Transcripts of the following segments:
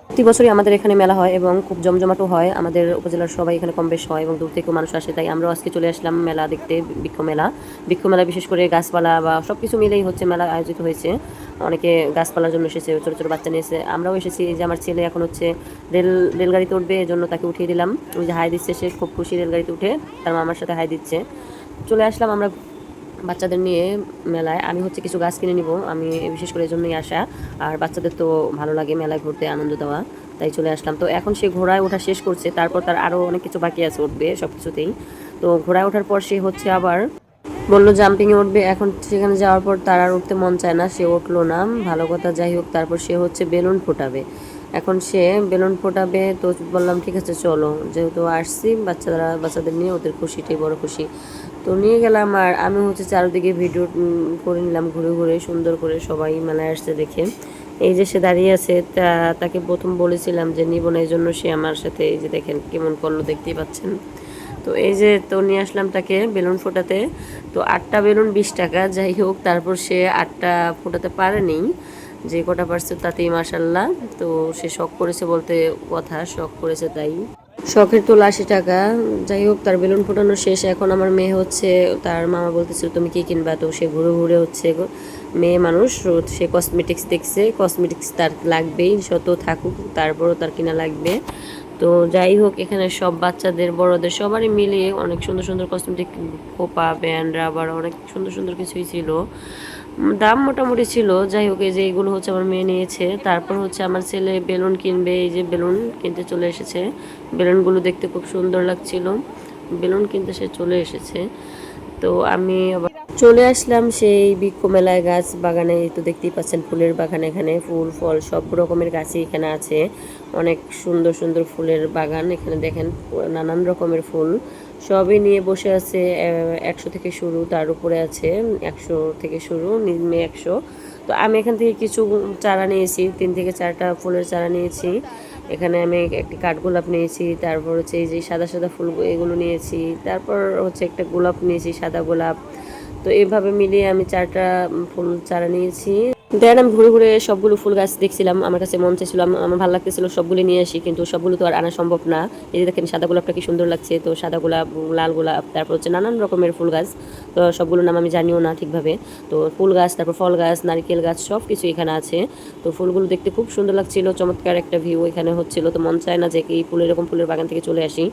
প্রতি বছরই আমাদের এখানে মেলা হয় এবং খুব জমজমাটও হয়। আমাদের উপজেলার সবাই এখানে কম বেশ হয় এবং দূর থেকেও মানুষ আসে। তাই আমরাও আজকে চলে আসলাম মেলা দেখতে, বৃক্ষ মেলা। বৃক্ষ মেলা বিশেষ করে গাছপালা বা সবকিছু মিলেই হচ্ছে মেলা আয়োজিত হয়েছে। অনেকে গাছপালার জন্য এসেছে, ছোট ছোট বাচ্চা নিয়ে এসে। আমরাও এসেছি। এই যে আমার ছেলে এখন হচ্ছে রেলগাড়িতে উঠবে, এজন্য তাকে উঠিয়ে দিলাম। ওই যে হাই দিচ্ছে, সে খুব খুশি রেলগাড়িতে উঠে তার মামার সাথে হাই দিচ্ছে। চলে আসলাম আমরা বাচ্চাদের নিয়ে মেলায়। আমি হচ্ছে কিছু গাছ কিনে নিব, আমি বিশেষ করে এই জন্যই আসা। আর বাচ্চাদের তো ভালো লাগে মেলায় ঘুরতে, আনন্দ দেওয়া, তাই চলে আসলাম। তো এখন সে ঘোড়ায় ওঠা শেষ করছে, তারপর তার আরও অনেক কিছু বাকি আছে, উঠবে সব কিছুতেই। তো ঘোড়ায় ওঠার পর সে হচ্ছে আবার বললো জাম্পিংয়ে উঠবে। এখন সেখানে যাওয়ার পর তার আর উঠতে মন চায় না, সে উঠলো না, ভালো কথা। যাই হোক, তারপর সে হচ্ছে বেলুন ফোটাবে। এখন সে বেলুন ফোটাবে, তো বললাম ঠিক আছে চলো, যেহেতু আসছি বাচ্চাদের নিয়ে, ওদের খুশিটাই বড় খুশি। তো নিয়ে গেলাম আর আমি হচ্ছে চারিদিকে ভিডিও করে নিলাম ঘুরে ঘুরে, সুন্দর করে সবাই মেলায় আসছে দেখে। এই যে সে দাঁড়িয়ে আছে, তাকে প্রথম বলেছিলাম যে নিব না, এই জন্য সে আমার সাথে, এই যে দেখেন কেমন করলো, দেখতেই পাচ্ছেন। তো এই যে তো নিয়ে আসলাম তাকে বেলুন ফোটাতে। তো 8টা বেলুন 20 টাকা। যাই হোক, তারপর সে 8টা ফোটাতে পারেনি, যে কটা পারছে তাতেই মাশাল্লাহ। তো সে শখ করেছে বলতে কথা, শখ করেছে তাই। শখের তোলা 80 টাকা। যাই হোক, তার বেলুন ফোটানো শেষ। এখন আমার মেয়ে হচ্ছে, তার মামা বলতেছিল তুমি কি কিনবা, তো সে ঘুরে ঘুরে হচ্ছে, মেয়ে মানুষ, সে কসমেটিক্স দেখছে, কসমেটিক্স তার লাগবেই, শত থাকুক তারপরও তার কিনা লাগবে। তো যাই হোক, এখানে সব বাচ্চাদের বড়দের সবারই মিলিয়ে অনেক সুন্দর সুন্দর কসমেটিক, খোপা, ব্যান্ড, রাবার, অনেক সুন্দর সুন্দর কিছুই ছিল। দাম মোটামুটি ছিল। যাই হোক, এই যে এইগুলো হচ্ছে আমার মেয়ে নিয়েছে। তারপর হচ্ছে আমার ছেলে বেলুন কিনবে, এই যে বেলুন কিনতে চলে এসেছে। বেলুনগুলো দেখতে খুব সুন্দর লাগছিল, বেলুন কিনতে সে চলে এসেছে। তো আমি আবার চলে আসলাম সেই বৃক্ষ মেলায়, গাছ বাগানে। এই তো দেখতেই পাচ্ছেন ফুলের বাগান, এখানে ফুল ফল সব রকমের গাছই এখানে আছে। অনেক সুন্দর সুন্দর ফুলের বাগান এখানে, দেখেন নানান রকমের ফুল সবই নিয়ে বসে আছে। 100 থেকে শুরু, তার উপরে আছে 100 থেকে শুরু, নিম্নে 100। তো আমি এখান থেকে কিছু চারা নিয়েছি, 3 থেকে 4টা ফুলের চারা নিয়েছি। এখানে আমি একটি কাঠগোলাপ নিয়েছি, তারপর হচ্ছে এই যে সাদা সাদা ফুল এগুলো নিয়েছি, তারপর হচ্ছে একটা গোলাপ নিয়েছি, সাদা গোলাপ। তো এইভাবে মিলিয়ে আমি 4টা ফুল চারা নিয়েছি। দেন আমি ঘুরে ঘুরে সবগুলো ফুল গাছ দেখছিলাম, আমার কাছে মন চাইছিল, আমার ভালো লাগতেছিল সবগুলো নিয়ে আসি, কিন্তু সবগুলো তো আর আনা সম্ভব না। এই যে দেখেন সাদা গোলাপটা কি সুন্দর লাগছে, তো সাদা গোলাপ, লাল গোলাপ, তারপর হচ্ছে নানান রকমের ফুল গাছ। তো সবগুলোর নাম আমি জানিও না ঠিকভাবে। তো ফুল গাছ, তারপর ফল গাছ, নারকেল গাছ, সব কিছু এখানে আছে। তো ফুলগুলো দেখতে খুব সুন্দর লাগছিল, চমৎকার একটা ভিউ এখানে হচ্ছিল। তো মন চায় না যে এই ফুল, এরকম ফুলের বাগান থেকে চলে আসি।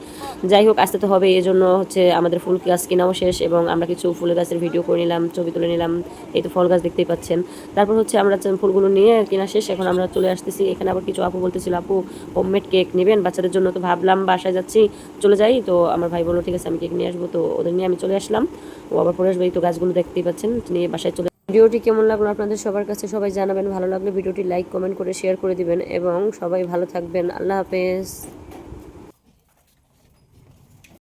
যাই হোক, আসতে তো হবে, এই জন্য হচ্ছে আমাদের ফুল গাছ কেনাও শেষ এবং আমরা কিছু ফুল গাছের ভিডিও করে নিলাম, ছবি তুলে নিলাম। এই তো ফল গাছ দেখতেই পাচ্ছেন। তারপর হচ্ছে আমরা ফুলগুলো নিয়ে কেনা শেষ, এখন আমরা চলে আসতেছি। এখানে আবার কিছু আপু বলতেছিল আপু হোমমেড কেক নেবেন বাচ্চাদের জন্য। তো ভাবলাম বাসায় যাচ্ছি, চলে যাই। তো আমার ভাই বললো ঠিক আছে আমি কেক নিয়ে আসবো, তো ওদের নিয়ে আমি চলে আসলাম। ও আবার পরে আসবে। এই তো গাছগুলো দেখতেই পাচ্ছেন, নিয়ে বাসায় চলে। ভিডিওটি কেমন লাগলো আপনাদের সবার কাছে সবাই জানাবেন, ভালো লাগলে ভিডিওটি লাইক কমেন্ট করে শেয়ার করে দিবেন এবং সবাই ভালো থাকবেন। আল্লাহ হাফেজ।